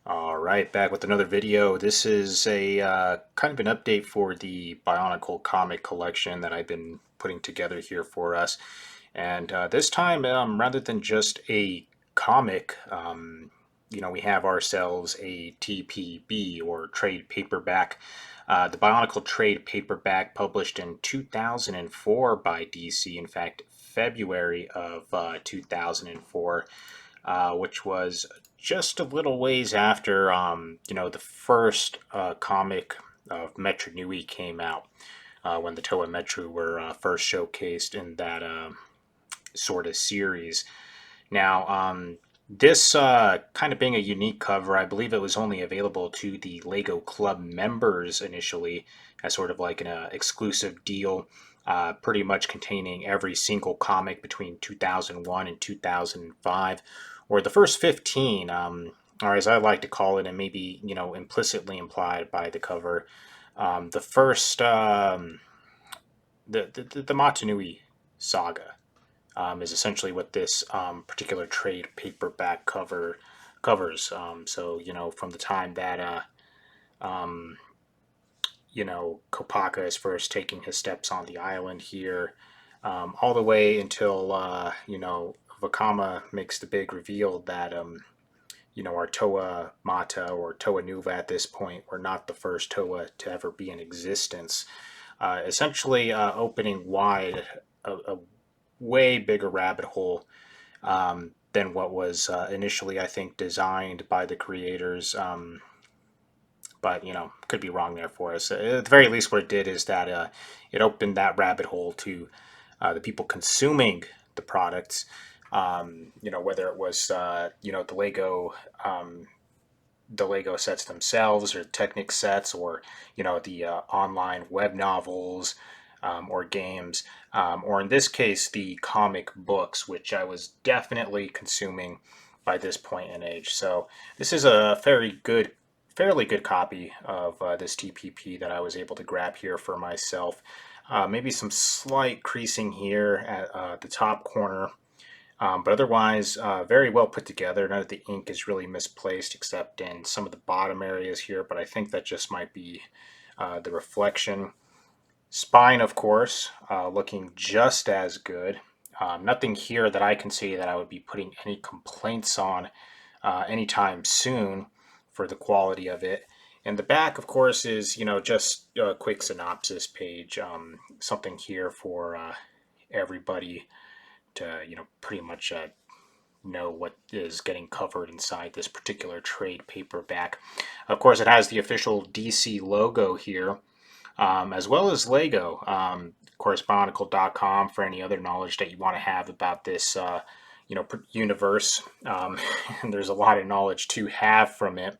All right, back with another video. This is a kind of an update for the Bionicle comic collection that I've been putting together here for us. And this time, rather than just a comic, we have ourselves a TPB or trade paperback. The Bionicle trade paperback published in 2004 by DC. In fact, February of 2004. Which was just a little ways after the first comic of Metro Nui came out, when the Toa Metro were first showcased in that sort of series. Now, this kind of being a unique cover, I believe it was only available to the Lego Club members initially as sort of like an exclusive deal, pretty much containing every single comic between 2001 and 2005, or the first 15, or as I like to call it, and maybe implicitly implied by the cover, the first the Matanui saga is essentially what this particular trade paperback cover covers. So from the time that Kopaka is first taking his steps on the island here, all the way until Vakama makes the big reveal that our Toa Mata or Toa Nuva at this point were not the first Toa to ever be in existence. Essentially, opening wide a way bigger rabbit hole than what was initially, I think, designed by the creators. But could be wrong there for us. At the very least, what it did is that it opened that rabbit hole to the people consuming the products. Whether it was the Lego sets themselves, or Technic sets, or the online web novels, or games, or in this case the comic books, which I was definitely consuming by this point in age. So this is a fairly good copy of this TPP that I was able to grab here for myself. Maybe some slight creasing here at the top corner, but otherwise very well put together. None of the ink is really misplaced except in some of the bottom areas here, but I think that just might be the reflection. Spine, of course, looking just as good. Nothing here that I can see that I would be putting any complaints on anytime soon for the quality of it. And the back, of course, is just a quick synopsis page. Something here for everybody to pretty much know what is getting covered inside this particular trade paperback. Of course, it has the official DC logo here, as well as Lego. Of course, bionicle.com for any other knowledge that you want to have about this universe. And there's a lot of knowledge to have from it.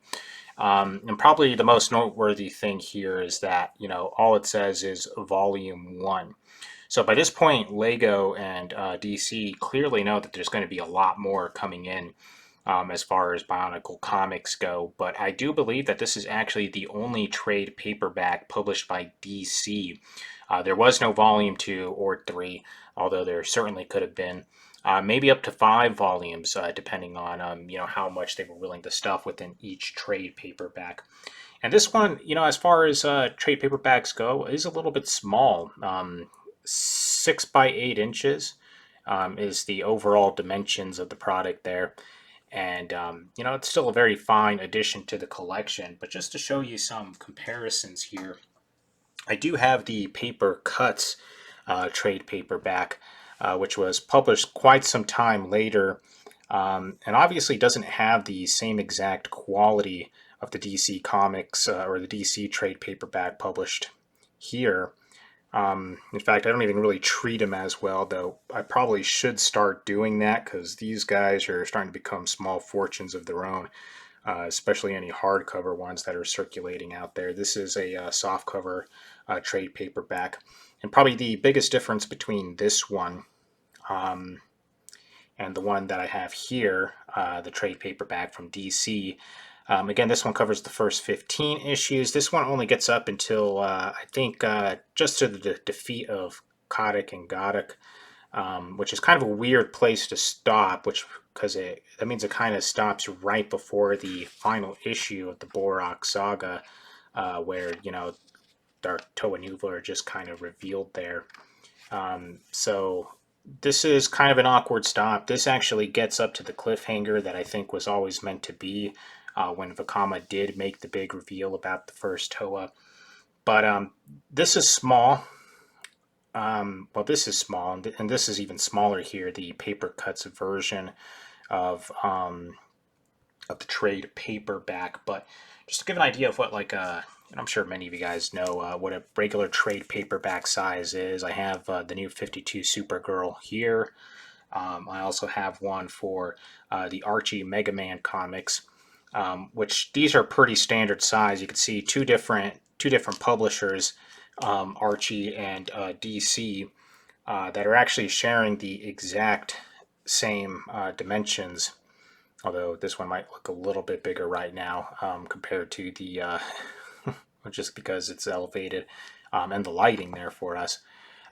And probably the most noteworthy thing here is that all it says is Volume 1. So by this point, Lego and DC clearly know that there's going to be a lot more coming in, as far as Bionicle comics go. But I do believe that this is actually the only trade paperback published by DC. There was no Volume 2 or 3, although there certainly could have been. Maybe up to 5 volumes, depending on how much they were willing to stuff within each trade paperback. And this one, as far as trade paperbacks go, is a little bit small. 6 by 8 inches is the overall dimensions of the product there. And it's still a very fine addition to the collection. But just to show you some comparisons here, I do have the Paper Cuts trade paperback, which was published quite some time later, and obviously doesn't have the same exact quality of the DC comics, or the DC trade paperback published here. In fact, I don't even really treat them as well, though I probably should start doing that, because these guys are starting to become small fortunes of their own, especially any hardcover ones that are circulating out there. This is a softcover trade paperback. And probably the biggest difference between this one and the one that I have here, the trade paperback from DC. Again, this one covers the first 15 issues. This one only gets up until, I think, just to the defeat of Kotick and Godok, which is kind of a weird place to stop, which because that means it kind of stops right before the final issue of the Borak saga, where Dark Toa Nuva are just kind of revealed there. So this is kind of an awkward stop. This actually gets up to the cliffhanger that I think was always meant to be when Vakama did make the big reveal about the first Toa. But this is small. Well, this is small, and this is even smaller here. The paper cuts version of of the trade paperback. But just to give an idea of what and I'm sure many of you guys know what a regular trade paperback size is. I have the new 52 Supergirl here. I also have one for the Archie Mega Man comics, which these are pretty standard size. You can see two different publishers, Archie and DC, that are actually sharing the exact same dimensions. Although this one might look a little bit bigger right now compared to the just because it's elevated and the lighting there for us.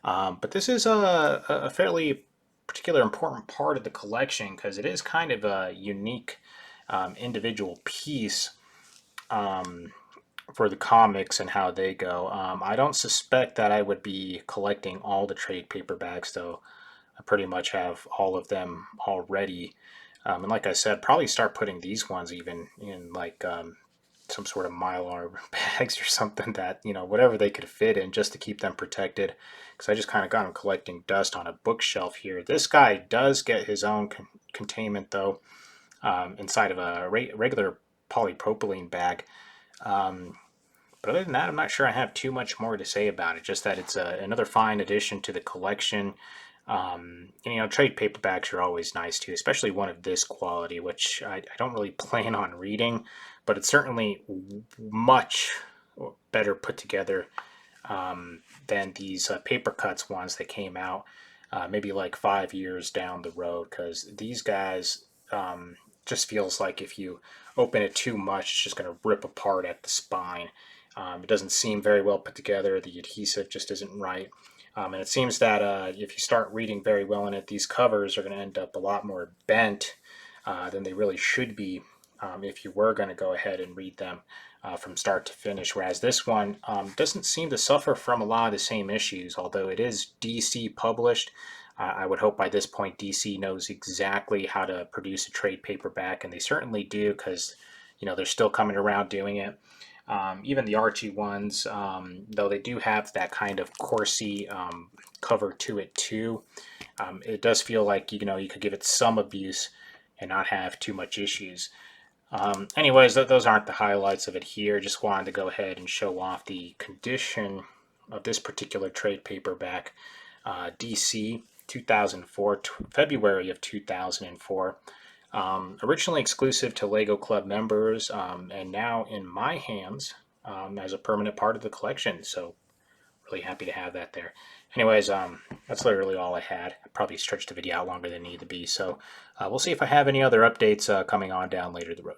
But this is a fairly particular important part of the collection because it is kind of a unique individual piece for the comics and how they go. I don't suspect that I would be collecting all the trade paperbacks, though. I pretty much have all of them already. And like I said, probably start putting these ones even in some sort of mylar bags or something that, whatever they could fit in just to keep them protected. Because I just kind of got them collecting dust on a bookshelf here. This guy does get his own containment, though, inside of a regular polypropylene bag. But other than that, I'm not sure I have too much more to say about it. Just that it's another fine addition to the collection. And, trade paperbacks are always nice too, especially one of this quality, which I don't really plan on reading, but it's certainly much better put together than these paper cuts ones that came out maybe like 5 years down the road, because these guys just feels like if you open it too much, it's just going to rip apart at the spine. It doesn't seem very well put together. The adhesive just isn't right. And it seems that if you start reading very well in it, these covers are going to end up a lot more bent than they really should be if you were going to go ahead and read them from start to finish. Whereas this one doesn't seem to suffer from a lot of the same issues, although it is DC published. I would hope by this point DC knows exactly how to produce a trade paperback, and they certainly do, because they're still coming around doing it. Even the Archie ones, though they do have that kind of coursey cover to it too, it does feel like you could give it some abuse and not have too much issues. Anyways, those aren't the highlights of it here. Just wanted to go ahead and show off the condition of this particular trade paperback, DC 2004, February of 2004. Originally exclusive to Lego Club members, and now in my hands as a permanent part of the collection. So really happy to have that there. Anyways, that's literally all I had. I probably stretched the video out longer than it needed to be. So we'll see if I have any other updates coming on down later the road.